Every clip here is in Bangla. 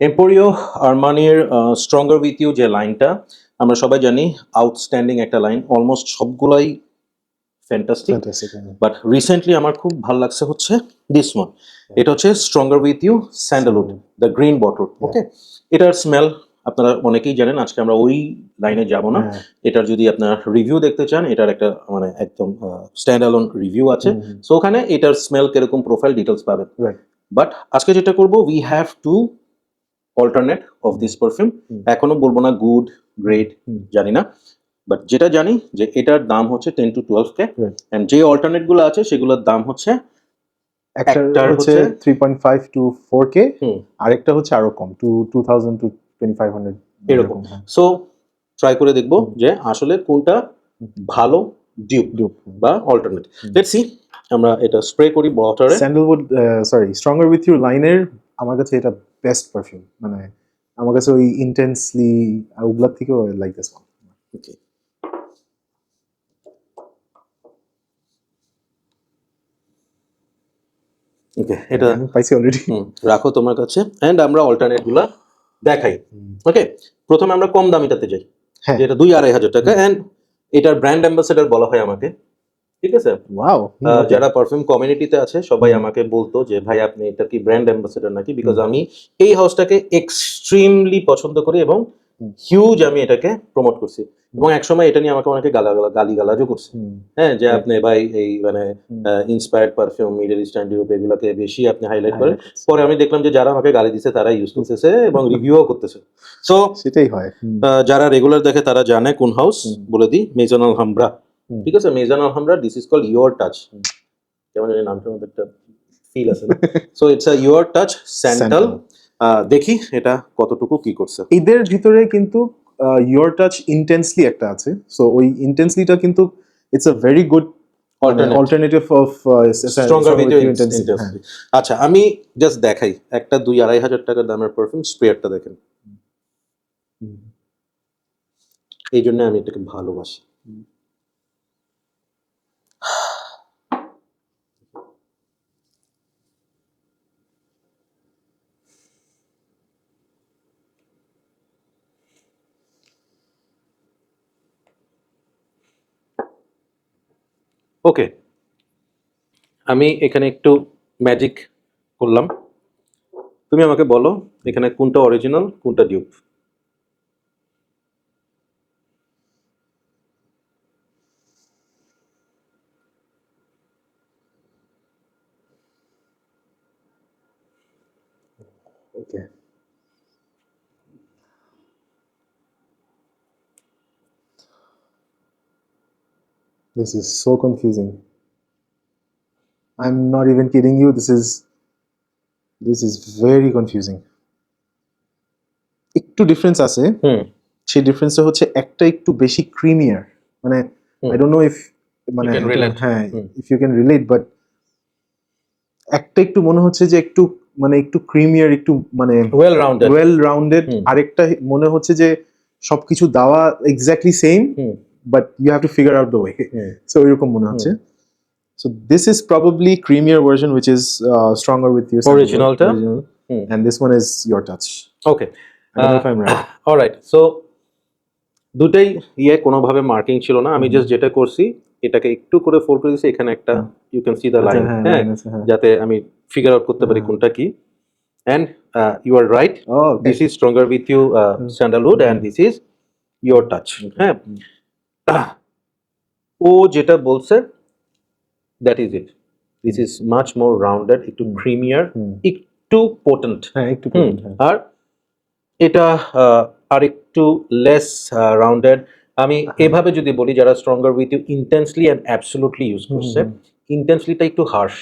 এম্পোরিও আরমানির স্ট্রঙ্গার উইথ ইউ যে লাইনটা আমরা সবাই জানি আউটস্ট্যান্ডিং একটা লাইন, অলমোস্ট সবগুলাই ফ্যান্টাস্টিক। বাট রিসেন্টলি আমার খুব ভালো লাগছে হচ্ছে দিস ওয়ান, এটা হচ্ছে stronger with you sandalwood, the green bottle. Okay, এটার স্মেল আপনারা অনেকেই জানেন, আজকে আমরা ওই লাইনে যাব না। এটার যদি আপনারা রিভিউ দেখতে চান, এটার একটা মানে একদম স্ট্যান্ড অ্যালোন রিভিউ আছে, সো ওখানে এটার স্মেল কিরকম প্রোফাইল ডিটেলস পাবেন। বাট আজকে যেটা করব, we have to alternate of this perfume. এখনো বলবো না গুড গ্রেট, জানি না, বাট যেটা জানি যে এটার দাম হচ্ছে 10 to 12K, এন্ড যে অল্টারনেট গুলো আছে সেগুলোর দাম হচ্ছে একটা হচ্ছে 3.5 to 4K, আরেকটা হচ্ছে আরো কম 2000 to 2500 এরকম। সো ট্রাই করে দেখবো যে আসলে কোনটা ভালো ডিউপ বা অল্টারনেট। লেটস সি, আমরা এটা স্প্রে করি ওয়াটারে। স্যান্ডালউড স্ট্রঙ্গার উইথ ইউ লাইনের আমার কাছে এটা বেস্ট পারফিউম, মানে আমার কাছে ওই ইন্টেন্সলি ওগুলা থেকেও লাইক দিস ওয়ান। ওকে, ওকে, এটা পাইছি অলরেডি, রাখো তোমার কাছে, এন্ড আমরা অল্টারনেট গুলা দেখাই। ওকে, প্রথমে আমরা কম দামিটাতে যাই, যেটা 2-2.5 টাকা, এন্ড এটার ব্র্যান্ড অ্যাম্বাসেডর বলা হয় আমাকে, ঠিক আছে? ওয়াও, যারা পারফিউম কমিউনিটিতে আছে সবাই আমাকে বলতো যে ভাই আপনি এটা কি ব্র্যান্ড অ্যাম্বাসেডর নাকি, বিকজ আমি এই হাউসটাকে এক্সট্রিমলি পছন্দ করি এবং হিউজ আমি এটাকে প্রমোট করছি, এবং একসময় এটা নিয়ে আমাকে অনেকে গালিগালাজও করছে, হ্যাঁ, যে আপনি ভাই এই মানে inspired perfume, middle eastern dupe এগুলোকে বেশি আপনি হাইলাইট করেন। পরে আমি দেখলাম যে যারা আমাকে গালি দিচ্ছে তারা ইউজ করতেছে এবং রিভিউও করতেছে। সো সেটাই হয়, যারা রেগুলার দেখে তারা জানে কোন হাউস, বলে দিই, মেজন আলহামব্রা। ঠিক আছে, Maison Alhambra, this is called your touch. কেমন জানি নামটার মধ্যে একটা ফিল আছে না? So it's a your touch sandal. দেখি এটা কতটুকু কি করছে। এদের ভিতরে কিন্তু ইয়োর টাচ ইন্টেন্সলি একটা আছে, সো ওই ইন্টেন্সলিটা কিন্তু it's a very good alternative of stronger with intensity. আচ্ছা, আমি জাস্ট দেখাই একটা 2-2.5 টাকার দামের পারফিউম, স্প্রেয়ারটা দেখেন। এই জন্য আমি এটাকে ভালোবাসি। ওকে, আমি এখানে একটু ম্যাজিক করলাম, তুমি আমাকে বলো এখানে কোনটা অরিজিনাল কোনটা dupe. Okay. This is so confusing. I'm not even kidding you. This is very confusing. একটু ডিফারেন্স আছে, সেই ডিফারেন্সটা হচ্ছে একটা একটু বেশি ক্রিমিয়ার, মানে আই ডোন্ট নো ইফ মানে হ্যাঁ if you can relate, but একটা একটু মনে হচ্ছে যে একটু মানে একটু ক্রিমিয়ার, একটু মানে ওয়েল রাউন্ডেড, আরেকটা মনে হচ্ছে যে সবকিছু দেওয়া exactly same, but you have to figure out the way, so এরকম মনে হচ্ছে। So this is probably creamier version, which is stronger with you. Original. And this one is your touch. Okay. I don't know if I'm right. All right. So দুটাই কোনোভাবে মার্কিং ছিল না, আমি জাস্ট যেটা করছি এটাকে একটু করে ফোল্ড করে দিয়েছি, এখানে একটা you can see the line, হ্যাঁ, যাতে আমি ফিগার আউট করতে পারি কোনটা কি। And you are right. This is stronger with you sandalwood, and this is your touch. হ্যাঁ, ও যেটা বলছে that is it. This is much more rounded, একটু creamier, একটু potent, আর এটা আর একটু less rounded. আমি এভাবে যদি বলি, যারা stronger with you intensely and absolutely use করছে, ইন্টেন্সলিটা একটু হার্শ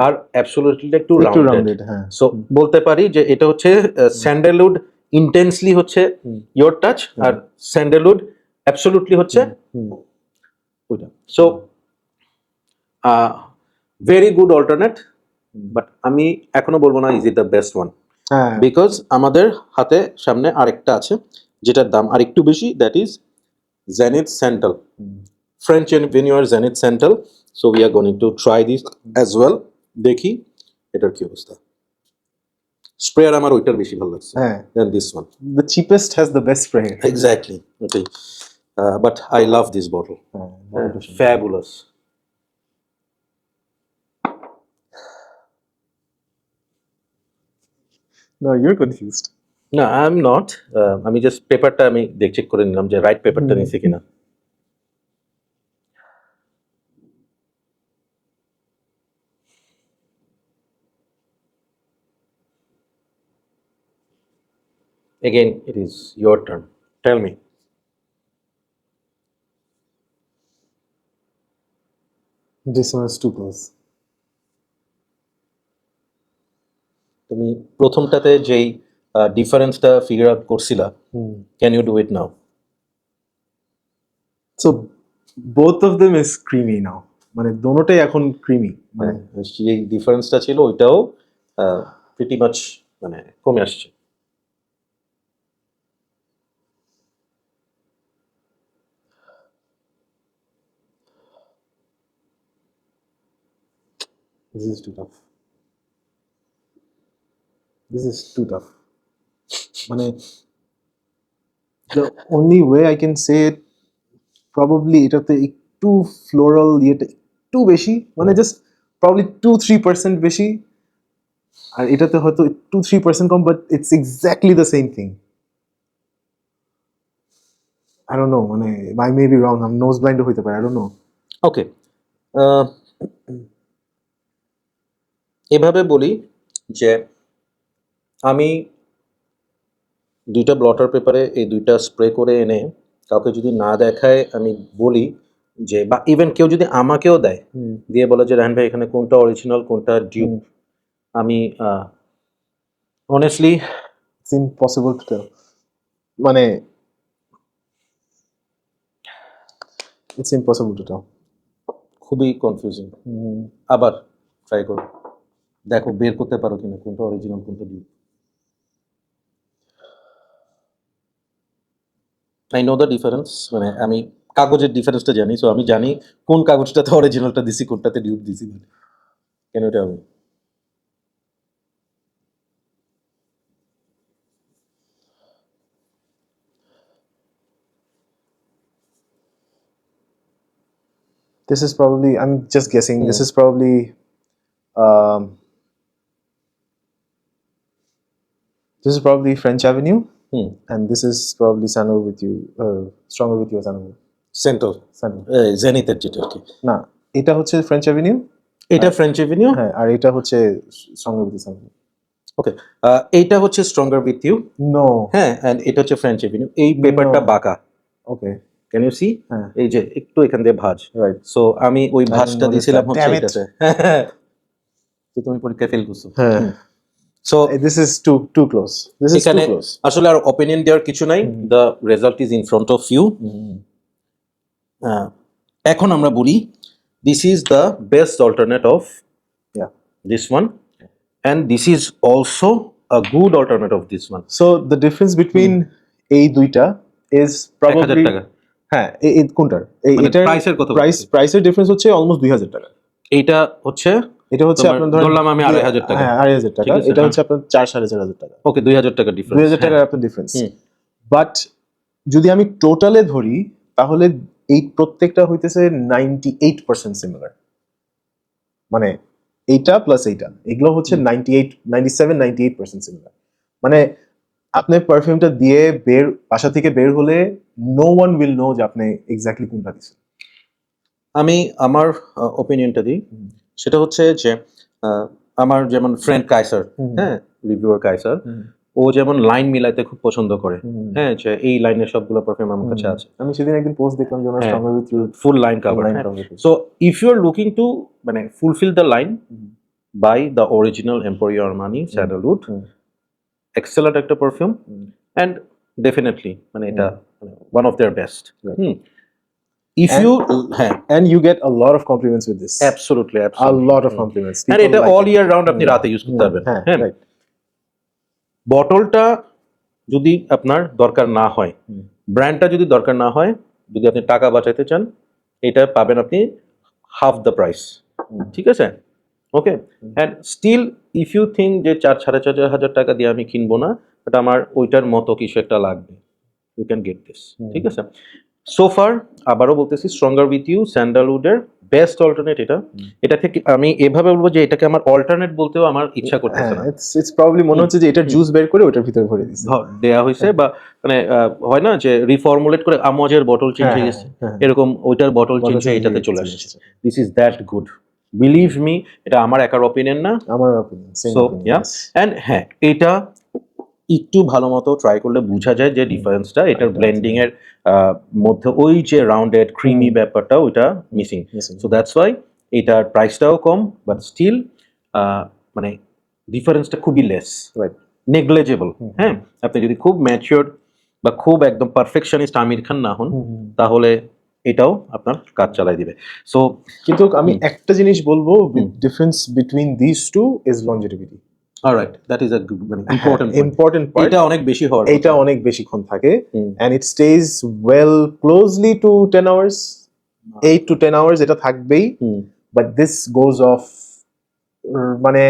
আর অ্যাবসলিউটলিটা একটু রাউন্ডেড, সো বলতে পারি যে এটা হচ্ছে স্যান্ডালউড ইন্টেন্সলি হচ্ছে ইয়োর টাচ, আর স্যান্ডালউড অ্যাবসলিউটলি হচ্ছে ওইটা। So very good alternate, but আমি এখনো বলবো না is it the best one, because আমাদের হাতে সামনে আরেকটা আছে যেটার দাম আর একটু বেশি, that is Zenith Santal, French and Veneer Zenith Santal. So we are going to try this as well. দেখি এটার কি অবস্থা। স্প্রেয়ার আমার ওইটার বেশি ভালো লাগছে হ্যাঁ, then this one the cheapest has the best spray. Exactly ওটাই but I love this bottle fabulous No, you're confused. না আই এম নট আমি জাস্ট পেপারটা আমি চেক করে নিলাম যে রাইট পেপারটা নিছি কিনা again it is your turn tell me This one is too close. তুমি প্রথমটাতে যেই ডিফারেন্সটা ফিগার আউট করছিলা can you do it now So both of them is creamy now. মানে দোনোটাই এখন ক্রিমি মানে যেই ডিফারেন্সটা ছিল ওইটাও প্রিটি মাচ মানে কমে আসছে this is too tough. This is too tough. মানে the only way I can say it probably এটাতে একটু ফ্লোরাল ইয়েটা একটু বেশি মানে জাস্ট probably 2-3% বেশি আর এটাতে হয়তো 2-3% কম but it's exactly the same thing. I don't know মানে I may be wrong I'm nose blind হইতে পারে I don't know. ওকে এভাবে বলি যে আমি দুইটা ব্লটার পেপারে এই দুইটা স্প্রে করে এনে কাউকে যদি না দেখায় আমি বলি যে বা ইভেন কেউ যদি আমাকেও দেয় দিয়ে বলে যে রাহান ভাই এখানে কোনটা অরিজিনাল কোনটা ডিউপ আমি honestly It's impossible to tell. মানে it's impossible to tell. খুবই কনফিউজিং আবার ট্রাই করো দেখো বের করতে পারো কিনা কোনটা অরিজিনাল কোনটা dupe I know the difference মানে আমি কাগজের ডিফারেন্সটা জানি সো আমি জানি কোন কাগজটাতে অরিজিনালটা দিছি কোনটাতে ডিউপ দিছি কেন এটা আমি This is probably I'm just guessing this is probably this is probably French Avenue and this is probably Sandal with you Stronger with you Sandal. Central Sandal. জেনিথের যেটা আর কি না এটা হচ্ছে ফ্রেঞ্চ অ্যাভিনিউ এটা ফ্রেঞ্চ এভিনিউ হ্যাঁ আর এটা হচ্ছে Stronger with you Sandal. ওকে এইটা হচ্ছে স্ট্রঙ্গার উইথ ইউ No. হ্যাঁ এন্ড এটা হচ্ছে ফ্রেঞ্চ এভিনিউ এই পেপারটা বাঁকা Okay. ক্যান ইউ সি হ্যাঁ এই যে একটু এখান দিয়ে ভাঁজ right. সো আমি ওই ভাঁজটা notice দিয়েছিলাম that. হচ্ছে Damn it. এটাতে তো তুমি পরীক্ষায় ফেল করছো হ্যাঁ so this is too close. This is এখানে too close. আসলে আর অপিনিয়ন দেওয়ার কিছু নাই the result is in front of you এখন আমরা বলি this is the best alternate of Yeah. This one and this is also a good alternate of this one So the difference between এই দুইটা is 1000 probably টাকা হ্যাঁ এই কোনটার মানে এটার প্রাইসের কথা প্রাইসের ডিফারেন্স হচ্ছে অলমোস্ট 2000 টাকা এইটা হচ্ছে এটা হচ্ছে তোমার আপনার ধরেন ধরলাম আমি 2500 টাকা। হ্যাঁ 2500 টাকা ঠিক আছে, এটা হ্যাঁ। হচ্ছে আপনার 4,500 টাকা ওকে 2000 টাকা ডিফারেন্স 2000 টাকার আপনার ডিফারেন্স হুম। বাট যদি আমি টোটালে ধরি তাহলে এই প্রত্যেকটা হইতেছে 98% সিমিলার মানে এইটা প্লাস এইটা এগুলো হচ্ছে 97-98% সিমিলার মানে আপনি পারফিউমটা দিয়ে বাসা থেকে বের হলে নো ওয়ান উইল নো যে আপনি এক্স্যাক্টলি কোনটা দিচ্ছেন আমি আমার ওপিনিয়নটা দিই সেটা হচ্ছে যে আমার যেমন ফ্রেন্ড কাইসার হ্যাঁ রিভিউয়ার কাইসার ও যেমন লাইন মিলাইতে খুব পছন্দ করে হ্যাঁ যে এই লাইনের সবগুলো পারফিউম আমার কাছে আছে আমি সেদিন একদিন পোস্ট দেখলাম যে ওনার হ্যাঁ। Stronger with you full line cover line cover. So if you are looking to মানে fulfil the line by the original Emporio Armani sandalwood excellent একটা পারফিউম অ্যান্ড ডেফিনেটলি মানে এটা one of their best if you হ্যাঁ and you get a lot of compliments with this absolutely a lot of compliments আর People এটা like all it. Year round আপনি রাতে ইউজ করতে পারবেন হ্যাঁ হ্যাঁ right. বটলটা যদি আপনার দরকার না হয় ব্র্যান্ডটা যদি দরকার না হয় যদি আপনি টাকা বাঁচাইতে চান এটা পাবেন আপনি হাফ দ্য প্রাইস ঠিক আছে okay and still if you think যে 4,500 টাকা দিয়ে আমি কিনবো না, বাট আমার ওইটার মতো কিছু একটা লাগবে, ইউ ক্যান গেট দিস। ঠিক আছে, সোফার আবারও বলতেছি স্ট্রঙ্গার উইথ ইউ স্যান্ডালউডের বেস্ট অল্টারনেট এটা। এটা থেকে আমি এভাবে বলবো যে এটাকে আমার অল্টারনেট বলতেও আমার ইচ্ছা করতেছে না, ইটস প্রবাবলি মনে হচ্ছে যে এটা জুস বের করে ওটার ভিতরে ভরে দিয়েছে, দেয়া হয়েছে বা মানে হয় না যে রিফর্মুলেট করে আমজের বটল চেঞ্জ হয়ে গেছে, এরকম ওইটার বটল চেঞ্জ হয়ে এটাতে চলে আসছে। This is that good, believe me, এটা আমার একার অপিনিয়ন না, আমার অপিনিয়ন সো ইয়া। অ্যান্ড হ্যাঁ, এটা একটু ভালো মতো ট্রাই করলে বোঝা যায় যে ডিফারেন্সটা এটার ব্লেন্ডিং এর মধ্যে ওই যে রাউন্ডেড ক্রিমি ব্যাপারটা ওইটা মিসিং। সো দ্যাটস ওয়াই এটার প্রাইসটাও কম, বাট স্টিল মানে ডিফারেন্সটা খুবই লেস, নেগলেজেবল। হ্যাঁ, আপনি যদি খুব ম্যাচিওর বা খুব একদম পারফেকশনিস্ট আমির খান না হন, তাহলে এটাও আপনার কাজ চালাই দিবে। সো কিন্তু আমি একটা জিনিস বলবো, difference between this two is longevity. Alright, that is a important part. এটা অনেক বেশি হওয়ার, এটা অনেক বেশিক্ষণ থাকে and it stays well closely to 10 hours, 8 to 10 hours এটা থাকবেই, but this goes off মানে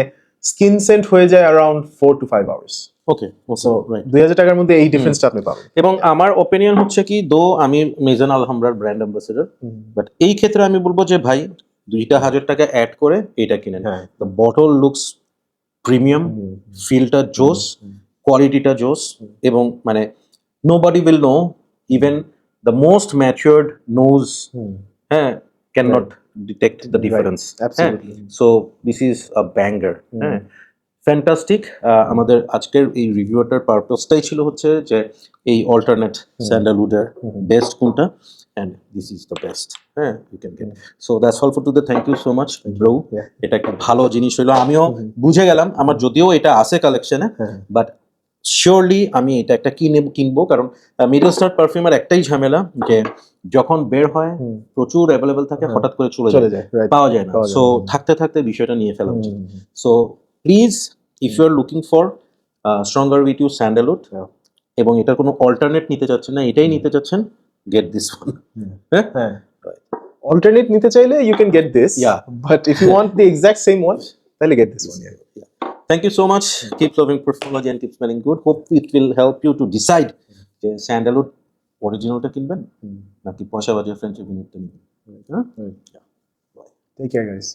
স্কিন সেন্ট হয়ে যায় around 4 to 5 hours. Okay, so 2000 টাকার মধ্যে এই ডিফারেন্সটা আপনি পাবেন। এবং আমার ওপিনিয়ন হচ্ছে কি, দো আমি মেজান আলহামরার ব্র্যান্ড অ্যাম্বাসেডর, বাট এই ক্ষেত্রে আমি বলবো যে ভাই 2,000 টাকা অ্যাড করে এটা কিনেন। দ্য বটল লুকস প্রিমিয়াম, ফিলটা জোস, কোয়ালিটিটা জোস, এবং মানে nobody will know, even the most matured nose হ্যাঁ can not detect the difference. So this is a banger. হ্যাঁ, ফ্যান্টাস্টিক। আমাদের আজকের এই রিভিউটার পারপাসটাই ছিল হচ্ছে যে এই অল্টারনেট স্যান্ডালউডের বেস্ট কোনটা, and this is the best. হ্যাঁ, you can get. So that's all for today. Thank you so much, bro. এটা একটা ভালো জিনিস হলো, আমিও বুঝে গেলাম। আমার যদিও এটা আছে কালেকশনে, বাট শিওরলি আমি এটা একটা কিনবো, কারণ মিডল স্টার পারফিউমের একটাই ঝামেলা যে যখন বের হয় প্রচুর অ্যাভেলেবেল থাকে, হঠাৎ করে চলে যায়, পাওয়া যায় না। সো থাকতে থাকতে বিষয়টা নিয়ে ফেলা উচিত। So please, if you are looking for stronger with you sandalwood এবং এটার কোনো অল্টারনেট নিতে চাচ্ছেন না, এটাই নিতে চাচ্ছেন, get this one. Alternate নিতে চাইলে you can get this, but if you want the exact same one, তাহলে get this one. Thank you so much. Keep loving Perfology and keep smelling good. Hope it will help you to decide যে স্যান্ডালউড অরিজিনালটা কিনবেন নাকি পয়সা বাজিয়ে ফ্রেঞ্চ ইউনিটটা নিবেন। Take care, guys.